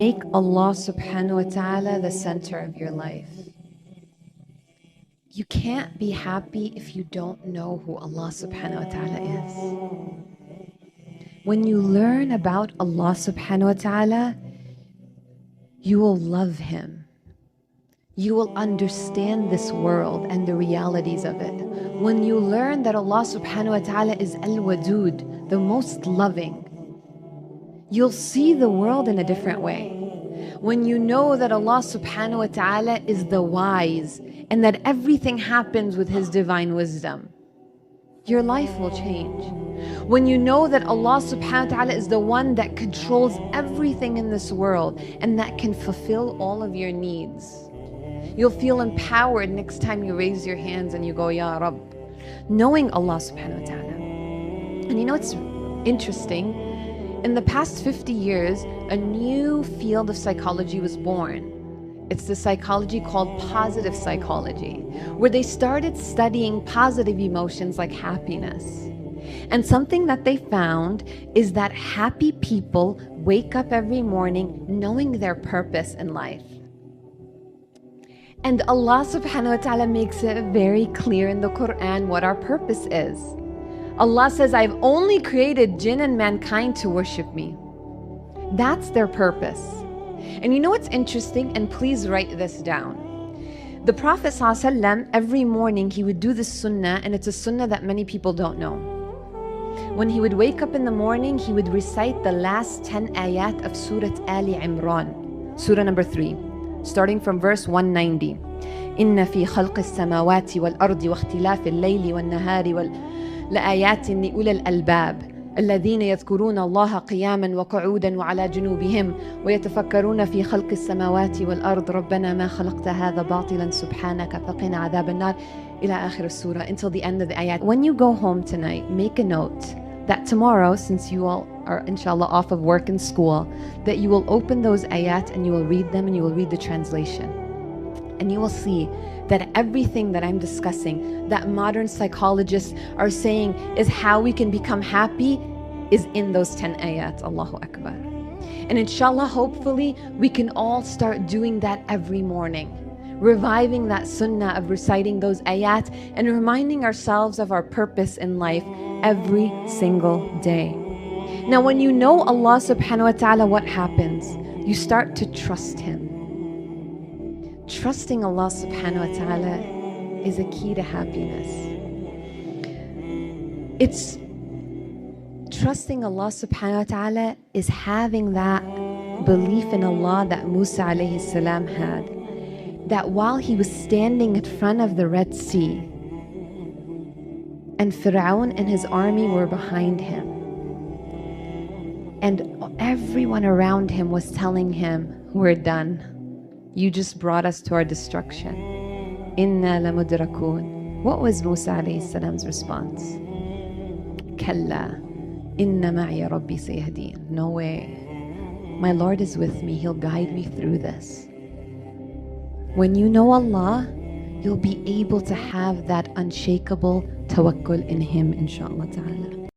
Make Allah subhanahu wa ta'ala the center of your life. You can't be happy if you don't know who Allah subhanahu wa ta'ala is. When you learn about Allah subhanahu wa ta'ala, you will love Him. You will understand this world and the realities of it. When you learn that Allah subhanahu wa ta'ala is Al-Wadud, the most loving, you'll see the world in a different way. When you know that Allah subhanahu wa ta'ala is the wise and that everything happens with His divine wisdom, your life will change. When you know that Allah subhanahu wa ta'ala is the one that controls everything in this world and that can fulfill all of your needs, you'll feel empowered next time you raise your hands and you go, Ya Rabb, knowing Allah subhanahu wa ta'ala. And you know, it's interesting. In the past 50 years, a new field of psychology was born. It's the psychology called positive psychology, where they started studying positive emotions like happiness. And something that they found is that happy people wake up every morning knowing their purpose in life. And Allah subhanahu wa ta'ala makes it very clear in the Quran what our purpose is. Allah says, I've only created jinn and mankind to worship me. That's their purpose. And you know what's interesting? And please write this down. The Prophet ﷺ, every morning he would do this sunnah, and it's a sunnah that many people don't know. When he would wake up in the morning, he would recite the last 10 ayat of Surah Ali Imran, Surah number 3, starting from verse 190. إِنَّ فِي خَلْقِ السَّمَاوَاتِ وَالْأَرْضِ وَاخْتِلَافِ اللَّيْلِ وَالنَّهَارِ لآيات لأولي الألباب الذين يذكرون الله قياما وقعودا وعلى جنوبهم ويتفكرون في خلق السماوات والأرض ربنا ما خلقت هذا باطلا سبحانك فقنا عذاب النار إلى آخر السورة, until the end of the ayat. When you go home tonight, make a note that tomorrow, since you all are inshallah off of work and school, that you will open those ayat and you will read them and you will read the translation. And you will see that everything that I'm discussing, that modern psychologists are saying is how we can become happy, is in those 10 ayat. Allahu Akbar. And inshallah, hopefully, we can all start doing that every morning, reviving that sunnah of reciting those ayat and reminding ourselves of our purpose in life every single day. Now, when you know Allah subhanahu wa ta'ala, what happens? You start to trust Him. Trusting Allah subhanahu wa ta'ala is a key to happiness. It's trusting Allah subhanahu wa ta'ala is having that belief in Allah that Musa alayhi salam had, that while he was standing in front of the Red Sea and Fir'aun and his army were behind him, and everyone around him was telling him, we're done. You just brought us to our destruction. Inna lamudrakun. What was Musa alayhi salam's response? Kalla, inna ma'iya rabbi sayahdeen. No way. My Lord is with me. He'll guide me through this. When you know Allah, you'll be able to have that unshakable tawakkul in Him, inshaAllah ta'ala.